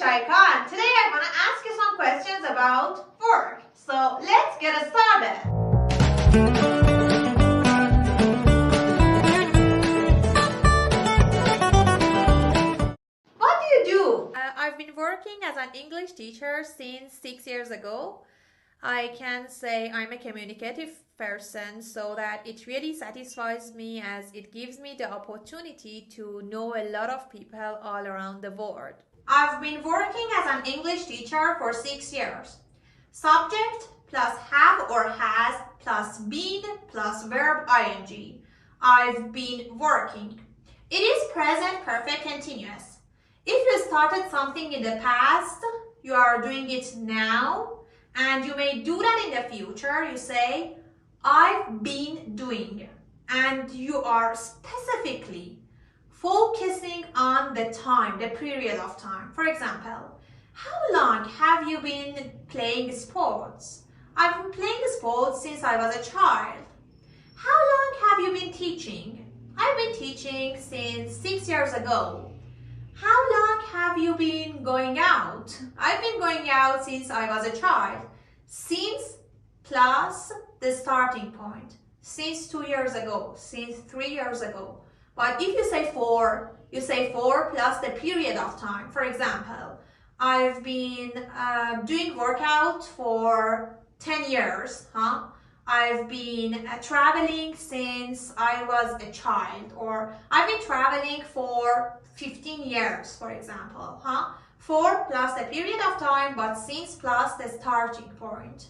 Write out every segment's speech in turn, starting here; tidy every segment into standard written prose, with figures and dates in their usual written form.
Shaika, and today I want to ask you some questions about work. So let's get started. What do you do? I've been working as an English teacher since 6 years ago. I can say I'm a communicative person, so that it really satisfies me as it gives me the opportunity to know a lot of people all around the world. I've been working as an English teacher for 6 years. Subject plus have or has plus been plus verb ing. I've been working. It is present perfect continuous. If you started something in the past, you are doing it now. And you may do that in the future. You say, I've been doing. And you are specifically focusing on the time, the period of time. For example, how long have you been playing sports? I've been playing sports since I was a child. How long have you been teaching? I've been teaching since 6 years ago. How long have you been going out? I've been going out since I was a child. Since plus the starting point. Since 2 years ago. Since 3 years ago. But if you say for plus the period of time. For example, I've been doing workout for 10 years. I've been traveling since I was a child, or I've been traveling for 15 years, for example. For plus the period of time, but since plus the starting point.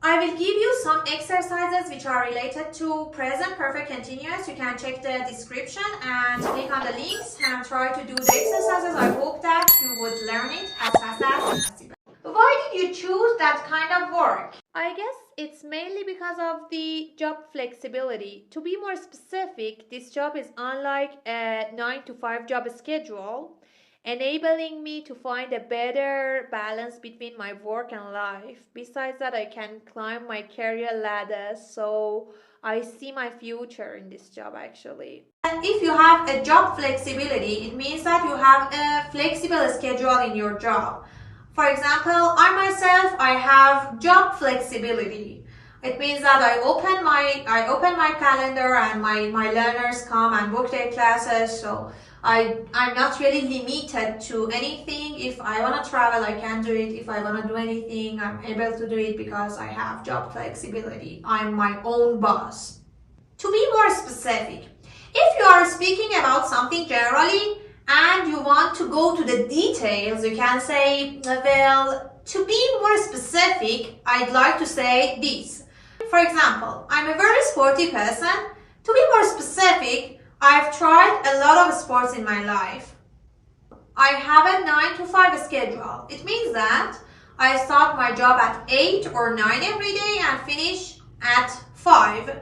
I will give you some exercises which are related to present perfect continuous. You can check the description and click on the links and try to do the exercises. I hope that you would learn it as fast as possible. Why did you choose that kind of work? I guess it's mainly because of the job flexibility. To be more specific, this job is unlike a 9-to-5 job schedule, enabling me to find a better balance between my work and life. Besides that, I can climb my career ladder, so I see my future in this job actually. And if you have a job flexibility, it means that you have a flexible schedule in your job. For example, I have job flexibility. It means that I open my calendar and my learners come and book their classes. So I'm not really limited to anything. If I want to travel, I can do it. If I want to do anything, I'm able to do it because I have job flexibility. I'm my own boss. To be more specific, if you are speaking about something generally and you want to go to the details, you can say, well, to be more specific, I'd like to say this. For example, I'm a very sporty person. To be more specific, I've tried a lot of sports in my life. I have a 9-to-5 schedule. It means that I start my job at 8 or 9 every day and finish at 5.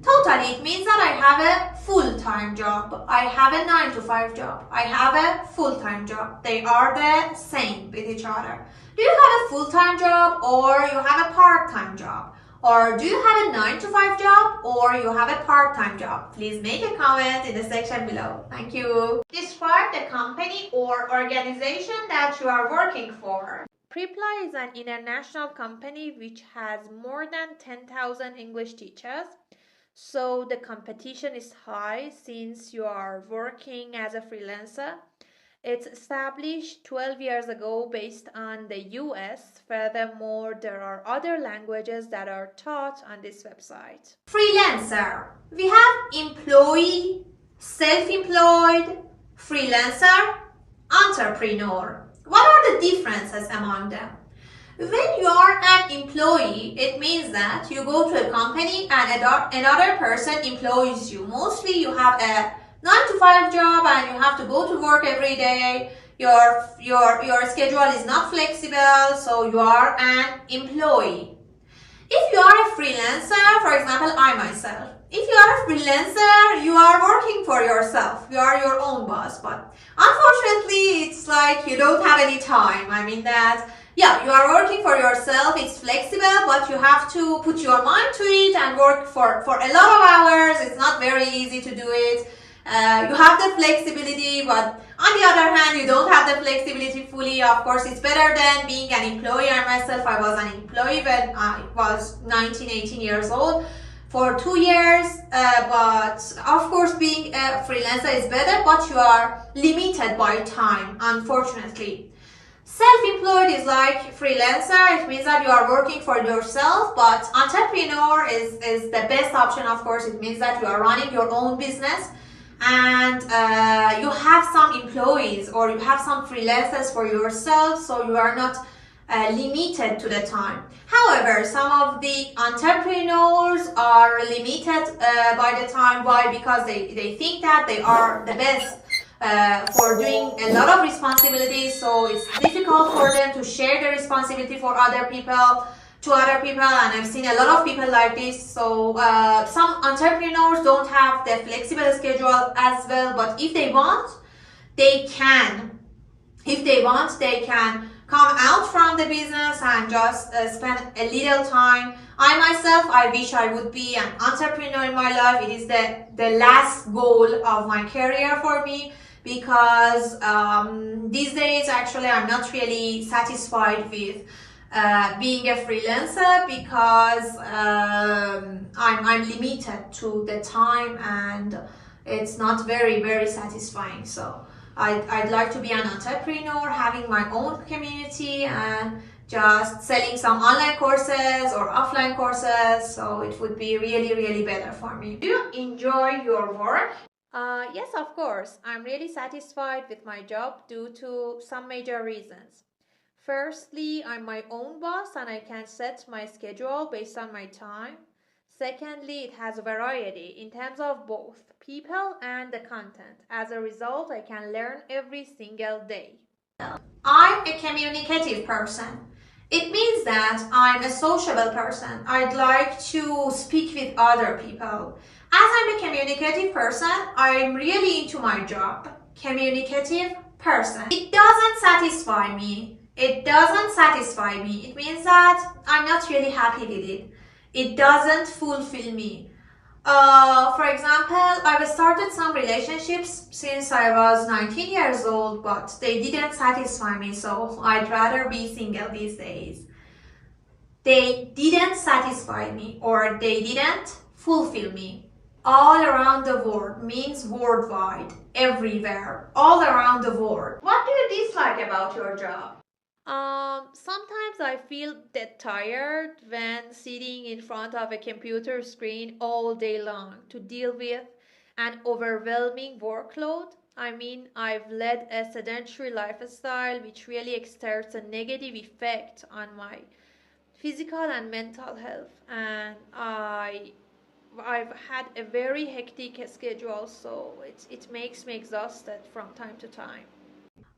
Totally, it means that I have a full-time job. I have a 9-to-5 job. I have a full-time job. They are the same with each other. Do you have a full-time job or you have a part-time job? Or do you have a 9-to-5 job or you have a part-time job? Please make a comment in the section below. Thank you. Describe the company or organization that you are working for. Preply is an international company which has more than 10,000 English teachers. So the competition is high since you are working as a freelancer. It's established 12 years ago based on the US. Furthermore, there are other languages that are taught on this website. Freelancer. We have employee, self-employed, freelancer, entrepreneur. What are the differences among them? When you are an employee, it means that you go to a company and another person employs you. Mostly you have a 9-to-5 job and you have to go to work every day. Your schedule is not flexible, so you are an employee. If you are a freelancer, for example, I myself, if you are a freelancer, you are working for yourself. You are your own boss, but unfortunately, it's like you don't have any time. I mean that, yeah, you are working for yourself, it's flexible, but you have to put your mind to it and work for a lot of hours. It's not very easy to do it. You have the flexibility, but on the other hand, you don't have the flexibility fully. Of course, it's better than being an employee. I myself, I was an employee when I was 19, 18 years old for 2 years. But of course, being a freelancer is better, but you are limited by time, unfortunately. Self-employed is like freelancer. It means that you are working for yourself, but entrepreneur is the best option. Of course, it means that you are running your own business and you have some employees or you have some freelancers for yourself, so you are not limited to the time. However, some of the entrepreneurs are limited by the time. Why? Because they think that they are the best for doing a lot of responsibilities, so it's difficult for them to share the responsibility for other people to other people, and I've seen a lot of people like this. So some entrepreneurs don't have the flexible schedule as well, but if they want, they can. If they want, they can come out from the business and just spend a little time. I myself, I wish I would be an entrepreneur in my life. It is the last goal of my career for me, because these days actually I'm not really satisfied with being a freelancer, because I'm limited to the time and it's not very satisfying. So I'd like to be an entrepreneur, having my own community and just selling some online courses or offline courses. So it would be really better for me. Do you enjoy your work? Yes, of course. I'm really satisfied with my job due to some major reasons. Firstly, I'm my own boss and I can set my schedule based on my time. Secondly, it has variety in terms of both people and the content. As a result, I can learn every single day. I'm a communicative person. It means that I'm a sociable person. I'd like to speak with other people. As I'm a communicative person, I'm really into my job. Communicative person. It doesn't satisfy me. It doesn't satisfy me. It means that I'm not really happy with it. It doesn't fulfill me. For example, I've started some relationships since I was 19 years old, but they didn't satisfy me, so I'd rather be single these days. They didn't satisfy me, or they didn't fulfill me. All around the world means worldwide, everywhere, all around the world. What do you dislike about your job? Sometimes I feel dead tired when sitting in front of a computer screen all day long to deal with an overwhelming workload. I mean, I've led a sedentary lifestyle which really exerts a negative effect on my physical and mental health, and I've had a very hectic schedule, so it makes me exhausted from time to time.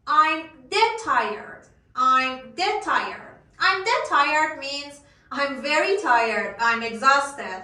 I'm dead tired. I'm dead tired. I'm dead tired means I'm very tired. I'm exhausted.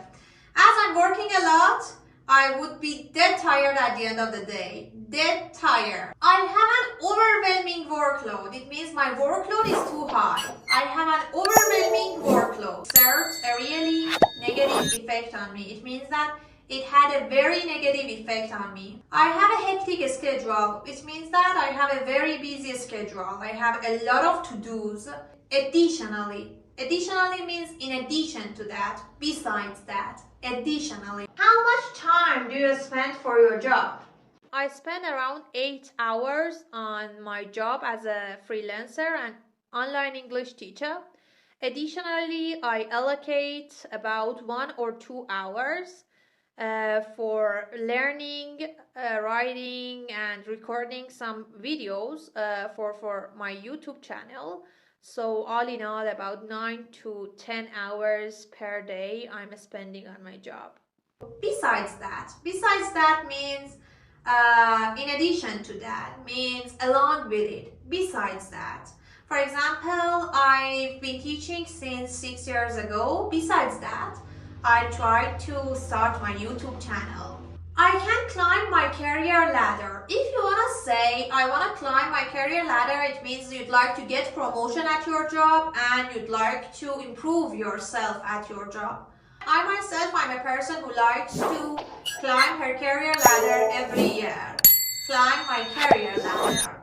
As I'm working a lot, I would be dead tired at the end of the day. Dead tired. I have an overwhelming workload. It means my workload is too high. I have an overwhelming workload. Exerts a really negative effect on me. It means that it had a very negative effect on me. I have a hectic schedule, which means that I have a very busy schedule. I have a lot of to-dos. Additionally means in addition to that, besides that, additionally. How much time do you spend for your job? I spend around 8 hours on my job as a freelancer and online English teacher. Additionally, I allocate about 1 or 2 hours for learning, writing and recording some videos for my YouTube channel. So all in all, about 9 to 10 hours per day I'm spending on my job. Besides that means in addition to that, means along with it, besides that. For example, I've been teaching since 6 years ago. Besides that, I tried to start my YouTube channel. I can climb my career ladder. If you want to say, I want to climb my career ladder, it means you'd like to get promotion at your job and you'd like to improve yourself at your job. I myself, I'm a person who likes to climb her career ladder every year. Climb my career ladder.